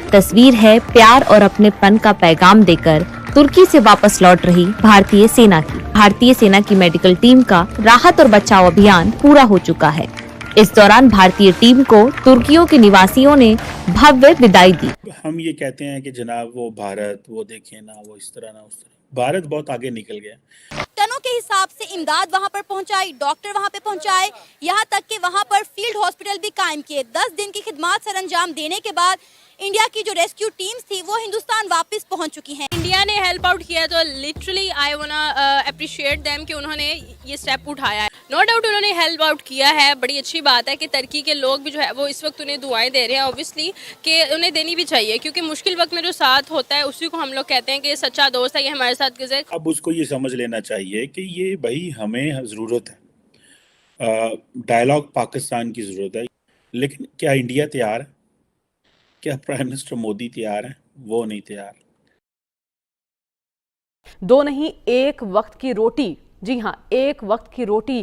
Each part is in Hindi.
तस्वीर है प्यार और अपनेपन का पैगाम देकर तुर्की से वापस लौट रही भारतीय सेना की। भारतीय सेना की मेडिकल टीम का राहत और बचाव अभियान पूरा हो चुका है। इस दौरान भारतीय टीम को तुर्कियों के निवासियों ने भव्य विदाई दी। हम ये कहते हैं कि जनाब वो भारत, वो देखें ना, वो इस तरह ना उस तरह। भारत बहुत आगे निकल गया। टनों के हिसाब से इमदाद वहां पर पहुंचाई, डॉक्टर वहां पे पहुंचाए, यहाँ तक कि वहां पर फील्ड हॉस्पिटल भी कायम किए। 10 दिन की खिदमत सर अंजाम देने के बाद इंडिया की जो रेस्क्यू टीम्स थी वो हिंदुस्तान वापस पहुंच चुकी हैं। इंडिया ने हेल्प आउट किया तो लिटरली आई वांना अप्रिशिएट देम कि उन्होंने ये स्टेप उठाया है। नो डाउट उन्होंने हेल्प आउट किया है। बड़ी अच्छी बात है कि तुर्की के लोग भी जो है वो इस वक्त उन्हें दुआएं दे रहे हैं। ऑब्वियसली कि उन्हें देनी भी चाहिए, क्योंकि मुश्किल वक्त में जो साथ होता है उसी को हम लोग कहते हैं कि सच्चा दोस्त है, ये हमारे साथ गुजरे। अब उसको ये समझ लेना चाहिए कि ये भाई हमें ज़रूरत है, डायलॉग पाकिस्तान की ज़रूरत है, लेकिन क्या इंडिया तैयार है? क्या प्राइम मिनिस्टर मोदी तैयार है? वो नहीं तैयार। दो नहीं, एक वक्त की रोटी, जी हाँ, एक वक्त की रोटी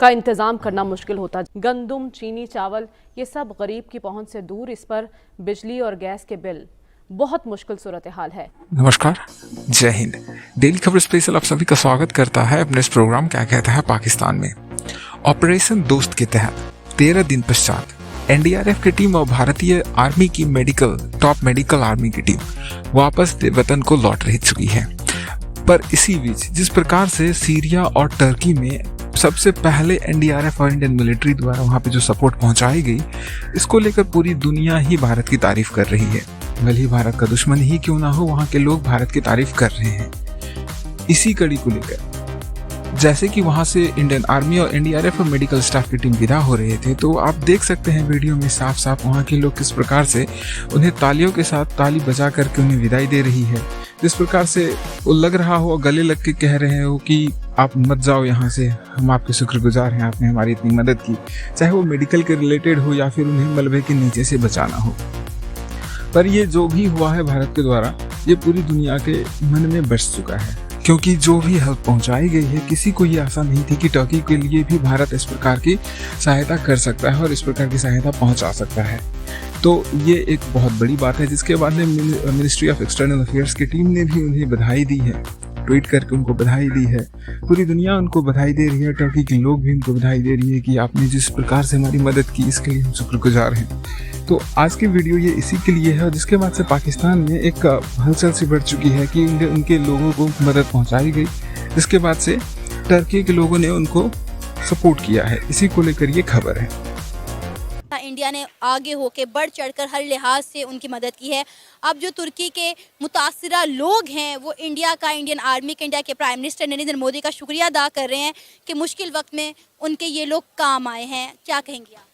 का इंतज़ाम करना मुश्किल होता। गंदम, चीनी, चावल, ये सब गरीब की पहुंच से दूर। इस पर बिजली और गैस के बिल, बहुत मुश्किल सूरत हाल है। नमस्कार, जय हिंद। डेली खबर स्पेशल आप सभी का स्वागत करता है अपने इस प्रोग्राम क्या कहता है पाकिस्तान में। ऑपरेशन दोस्त के तहत 13 दिन पश्चात एनडीआरएफ की टीम और भारतीय आर्मी की टॉप मेडिकल आर्मी की टीम वापस वतन को लौट रह चुकी है। पर इसी बीच जिस प्रकार से सीरिया और टर्की में सबसे पहले एनडीआरएफ और इंडियन मिलिट्री द्वारा वहां पे जो सपोर्ट पहुंचाई गई, इसको लेकर पूरी दुनिया ही भारत की तारीफ कर रही है। भले ही भारत का दुश्मन ही क्यों ना हो, वहां के लोग भारत की तारीफ कर रहे हैं। इसी कड़ी को लेकर जैसे कि वहां से इंडियन आर्मी और एनडीआरएफ और मेडिकल स्टाफ की टीम विदा हो रहे थे, तो आप देख सकते हैं वीडियो में साफ साफ वहां के लोग किस प्रकार से उन्हें तालियों के साथ ताली बजा करके उन्हें विदाई दे रही है। जिस प्रकार से वो लग रहा हो, गले लग के कह रहे हो कि आप मत जाओ यहाँ से, हम आपके शुक्रगुजार हैं, आपने हमारी इतनी मदद की, चाहे वो मेडिकल के रिलेटेड हो या फिर उन्हें मलबे के नीचे से बचाना हो। पर ये जो भी हुआ है भारत के द्वारा, ये पूरी दुनिया के मन में बस चुका है, क्योंकि जो भी हेल्प पहुंचाई गई है, किसी को ये आशा नहीं थी कि टर्की के लिए भी भारत इस प्रकार की सहायता कर सकता है और इस प्रकार की सहायता पहुंचा सकता है। तो ये एक बहुत बड़ी बात है, जिसके बाद में मिनिस्ट्री ऑफ एक्सटर्नल अफेयर्स की टीम ने भी उन्हें बधाई दी है, ट्वीट करके उनको बधाई दी है। पूरी दुनिया उनको बधाई दे रही है, टर्की के लोग भी उनको बधाई दे रही है कि आपने जिस प्रकार से हमारी मदद की, इसके लिए हम शुक्रगुजार हैं। तो आज की वीडियो ये इसी के लिए है, और जिसके बाद से पाकिस्तान में एक हलचल सी बढ़ चुकी है कि उनके लोगों को मदद पहुंचाई गई, जिसके बाद से टर्की के लोगों ने उनको सपोर्ट किया है। इसी को लेकर ये खबर है। इंडिया ने आगे होके बढ़ चढ़कर हर लिहाज से उनकी मदद की है। अब जो तुर्की के मुतासिरा लोग हैं वो इंडिया का, इंडियन आर्मी के, इंडिया के प्राइम मिनिस्टर नरेंद्र मोदी का शुक्रिया अदा कर रहे हैं कि मुश्किल वक्त में उनके ये लोग काम आए हैं। क्या कहेंगे आप?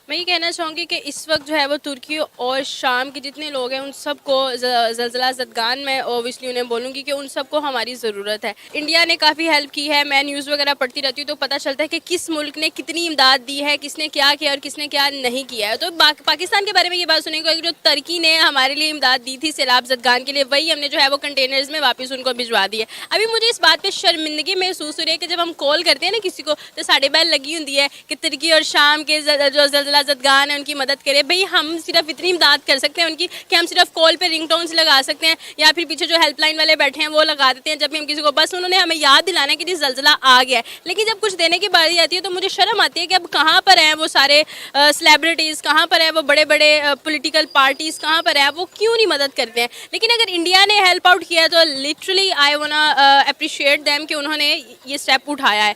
मैं ये कहना चाहूँगी कि इस वक्त जो है वो तुर्की और शाम के जितने लोग हैं उन सबको ज़लज़ला ज़दगान में ओबियसली उन्हें बोलूँगी कि उन सबको हमारी ज़रूरत है। इंडिया ने काफ़ी हेल्प की है। मैं न्यूज़ वगैरह पढ़ती रहती हूँ तो पता चलता है कि किस मुल्क ने कितनी इमदाद दी है, किसने क्या किया और किसने क्या नहीं किया है। तो पाकिस्तान के बारे में ये बात सुनेंगे कि जो तुर्की ने हमारे लिए इमदाद दी थी सैलाब ज़दगान के लिए, वही हमने जो है वो कंटेनर्स में वापस उनको भिजवा दी है। अभी मुझे इस बात पर शर्मिंदगी महसूस हो रही है कि जब हम कॉल करते हैं ना किसी को, तो साढ़े बैल लगी होती है कि तुर्की और शाम के जो ज़लज़ला ज़दगान है उनकी मदद करें। भाई हम सिर्फ इतनी इमदाद कर सकते हैं उनकी कि हम सिर्फ कॉल पे रिंगटोन्स लगा सकते हैं, या फिर पीछे जो हेल्पलाइन वाले बैठे हैं वो लगा देते हैं जब भी हम किसी को, बस उन्होंने हमें याद दिलाना है कि ज़लज़ला आ गया है। लेकिन जब कुछ देने की बारी आती है तो मुझे शर्म आती है कि अब कहाँ पर हैं वो सारे सेलिब्रिटीज़, कहाँ पर हैं वो बड़े बड़े पॉलिटिकल पार्टीज़, कहाँ पर हैं वो, क्यों नहीं मदद करते हैं। लेकिन अगर इंडिया ने हेल्प आउट किया तो लिटरली आई वांना अप्रिशिएट देम कि उन्होंने ये स्टेप उठाया है।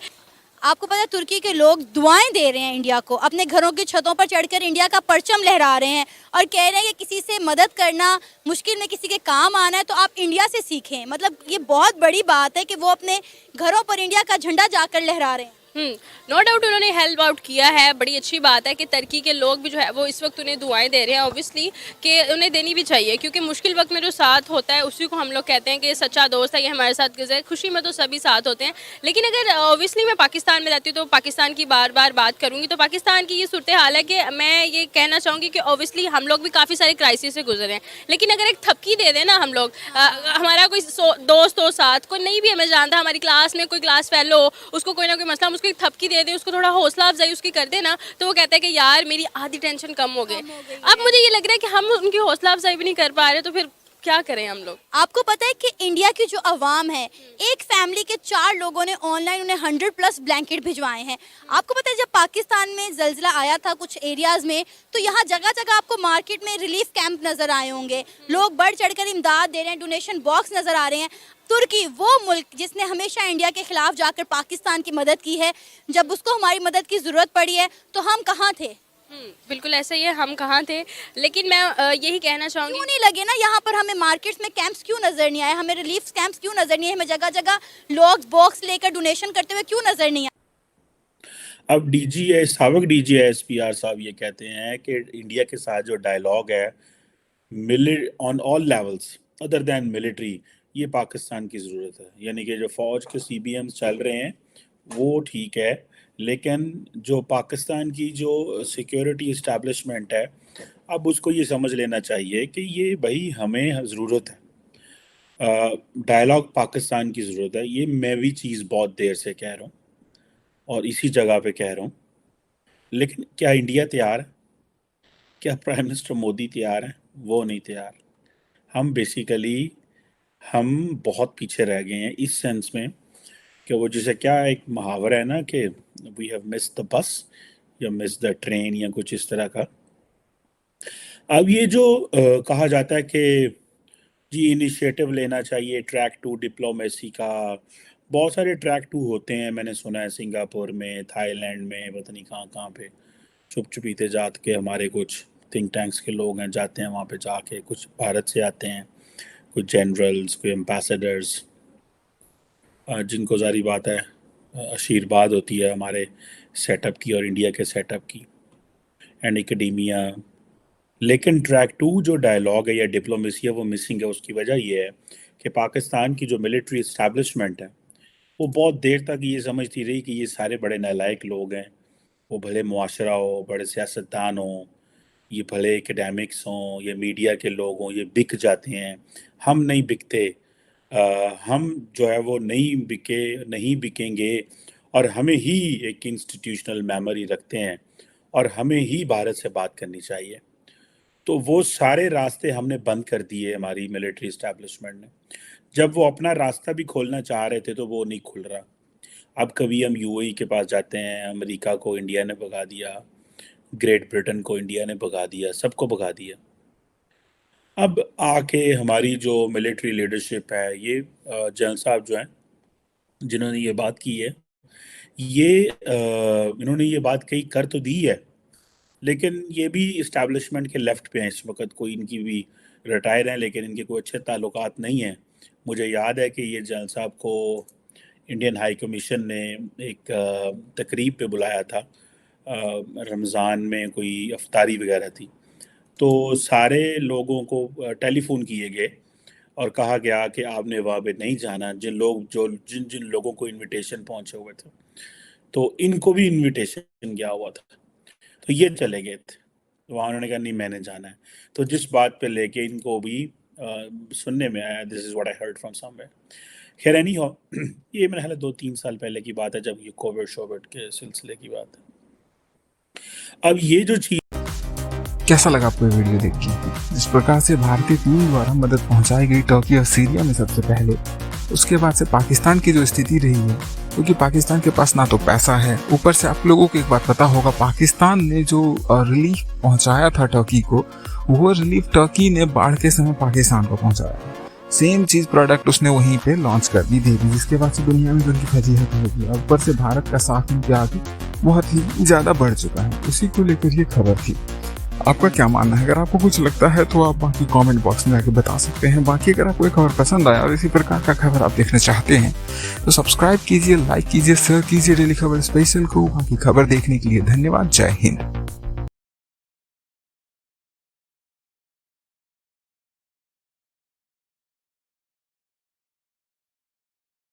आपको पता है तुर्की के लोग दुआएं दे रहे हैं इंडिया को, अपने घरों की छतों पर चढ़कर इंडिया का परचम लहरा रहे हैं और कह रहे हैं कि किसी से मदद करना, मुश्किल में किसी के काम आना है तो आप इंडिया से सीखें। मतलब ये बहुत बड़ी बात है कि वो अपने घरों पर इंडिया का झंडा जाकर लहरा रहे हैं। नो डाउट उन्होंने हेल्प आउट किया है। बड़ी अच्छी बात है कि तुर्की के लोग भी जो है वो इस वक्त उन्हें दुआएं दे रहे हैं। ऑब्वियसली कि उन्हें देनी भी चाहिए, क्योंकि मुश्किल वक्त में जो साथ होता है उसी को हम लोग कहते हैं कि सच्चा दोस्त है, ये हमारे साथ गुजरे। खुशी में तो सभी साथ होते हैं, लेकिन अगर ऑब्वियसली मैं पाकिस्तान में रहती हूँ तो पाकिस्तान की बार बार बात करूँगी। तो पाकिस्तान की ये सूरत हाल है कि मैं ये कहना चाहूँगी कि ऑब्वियसली हम लोग भी काफ़ी सारे क्राइसिस से गुजरे हैं, लेकिन अगर एक थपकी दे दें ना हम लोग, हमारा कोई दोस्त हो साथ, कोई नहीं भी हमें जानता, हमारी क्लास में कोई क्लास फेलो हो, उसको कोई ना कोई मसला, हम उसको एक थपकी दे दे, उसको थोड़ा हौसला अफजाई उसकी कर दे ना, तो वो कहता है कि यार मेरी आधी टेंशन कम हो गई। अब मुझे ये लग रहा है कि हम उनकी हौसला अफजाई भी नहीं कर पा रहे, तो फिर क्या करें हम लोग। आपको पता है कि इंडिया की जो अवाम है, एक फैमिली के 4 लोगों ने ऑनलाइन उन्हें 100+ ब्लैंकेट भिजवाए हैं। आपको पता है जब पाकिस्तान में जल्जला आया था कुछ एरियाज में, तो यहाँ जगह जगह आपको मार्केट में रिलीफ कैंप नजर आए होंगे, लोग बढ़ चढ़कर इमदाद दे रहे हैं, डोनेशन बॉक्स नजर आ रहे हैं। तुर्की वो मुल्क जिसने हमेशा इंडिया के खिलाफ जाकर पाकिस्तान की मदद की है, जब उसको हमारी मदद की जरूरत पड़ी है तो हम कहाँ थे? बिल्कुल ऐसा ही है, हम कहाँ थे। लेकिन मैं यही कहना चाहूँगी, क्यों नहीं लगे ना यहाँ पर हमें मार्केट्स में कैंप्स क्यों नजर नहीं आए, हमें रिलीफ कैंप्स क्यों नजर नहीं आए, हमें जगह जगह लोग बॉक्स लेकर डोनेशन करते हुए क्यों नजर नहीं आए? अब साबिक DGSPR साहब ये कहते हैं कि इंडिया के साथ जो डायलॉग है on all levels other than military, ये पाकिस्तान की ज़रूरत है। यानी कि जो फ़ौज के CBMs चल रहे हैं वो ठीक है, लेकिन जो पाकिस्तान की जो सिक्योरिटी इस्टेब्लिशमेंट है, अब उसको ये समझ लेना चाहिए कि ये भाई हमें ज़रूरत है, डायलॉग पाकिस्तान की ज़रूरत है। ये मैं भी चीज़ बहुत देर से कह रहा हूँ और इसी जगह पे कह रहा हूँ, लेकिन क्या इंडिया तैयार है? क्या प्राइम मिनिस्टर मोदी तैयार है? वो नहीं तैयार। हम बहुत पीछे रह गए हैं इस सेंस में कि वो जैसे क्या एक मुहावरा है ना कि we have missed the bus या मिस्ड द ट्रेन या कुछ इस तरह का। अब ये जो कहा जाता है कि जी इनिशिएटिव लेना चाहिए ट्रैक 2 डिप्लोमेसी का, बहुत सारे ट्रैक 2 होते हैं, मैंने सुना है सिंगापुर में, थाईलैंड में, पता नहीं कहाँ कहाँ पे चुप चुपीते जात के हमारे कुछ थिंक टैंक्स के लोग हैं, जाते हैं वहाँ पे जाके, कुछ भारत से आते हैं, कुछ जनरल्स, कोई एम्बेसडर्स, जिनको जारी बात है आशीर्वाद होती है हमारे सेटअप की और इंडिया के सेटअप की, एंड एकेडेमिया। लेकिन ट्रैक 2 जो डायलॉग है या डिप्लोमेसी है वो मिसिंग है। उसकी वजह ये है कि पाकिस्तान की जो मिलिट्री इस्टेब्लिशमेंट है वो बहुत देर तक ये समझती रही कि ये सारे बड़े नालायक लोग हैं, वो भले मुआशरा हो, बड़े सियासतदान हों, ये भले एकेडमिक्स हों, ये मीडिया के लोग हों, ये बिक जाते हैं। हम नहीं बिकते, हम जो है वो नहीं बिकेंगे और हमें ही एक इंस्टीट्यूशनल मेमोरी रखते हैं और हमें ही भारत से बात करनी चाहिए। तो वो सारे रास्ते हमने बंद कर दिए हमारी मिलिट्री इस्टेब्लिशमेंट ने। जब वो अपना रास्ता भी खोलना चाह रहे थे तो वो नहीं खुल रहा। अब कभी हम UAE के पास जाते हैं, अमेरिका को इंडिया ने भगा दिया, ग्रेट ब्रिटेन को इंडिया ने भगा दिया, सबको भगा दिया। अब आके हमारी जो मिलिट्री लीडरशिप है, ये जनरल साहब जो हैं जिन्होंने ये बात की है, इन्होंने ये बात कही कर तो दी है, लेकिन ये भी इस्टेब्लिशमेंट के लेफ़्ट पे हैं इस वक्त। कोई इनकी भी रिटायर हैं लेकिन इनके कोई अच्छे ताल्लुकात नहीं हैं। मुझे याद है कि ये जनरल साहब को इंडियन हाई कमीशन ने एक तकरीब पे बुलाया था, रमज़ान में कोई अफ्तारी वगैरह थी, तो सारे लोगों को टेलीफोन किए गए और कहा गया कि आपने वहाँ पे नहीं जाना। जिन लोगों को इनविटेशन पहुँचे हुए थे, तो इनको भी इनविटेशन गया हुआ था, तो ये चले गए थे वहाँ। उन्होंने कहा नहीं मैंने जाना है। तो जिस बात पे लेके इनको भी सुनने में आया, this is what I heard from somewhere. खैर एनी हो, ये मेरे ख्याल 2-3 साल पहले की बात है, जब ये कोविड के सिलसिले की बात है। अब ये जो चीज़, कैसा लगा आपको ये वीडियो देख के? जिस प्रकार से भारतीय टीम द्वारा मदद पहुंचाई गई टर्की और सीरिया में सबसे पहले, उसके बाद से पाकिस्तान की जो स्थिति रही है, क्योंकि पाकिस्तान के पास ना तो पैसा है, ऊपर से आप लोगों को एक बात पता होगा, पाकिस्तान ने जो रिलीफ पहुंचाया था टर्की को, वो रिलीफ टर्की ने बाढ़ के समय पाकिस्तान को पहुंचाया। सेम चीज प्रोडक्ट उसने वहीं पे लॉन्च कर दी थी, जिसके बाद से दुनिया में उनकी फजीहत होगी। और ऊपर से भारत का साथ उनके आगे बहुत ही ज्यादा बढ़ चुका है। उसी को लेकर ये खबर थी। आपका क्या मानना है? अगर आपको कुछ लगता है तो आप बाकी कमेंट बॉक्स में आके बता सकते हैं। बाकी अगर आपको ये खबर पसंद आया और इसी प्रकार का खबर आप देखना चाहते हैं तो सब्सक्राइब कीजिए, लाइक कीजिए, शेयर कीजिए डेली खबर स्पेशल को। बाकी खबर देखने के लिए धन्यवाद। जय हिंद।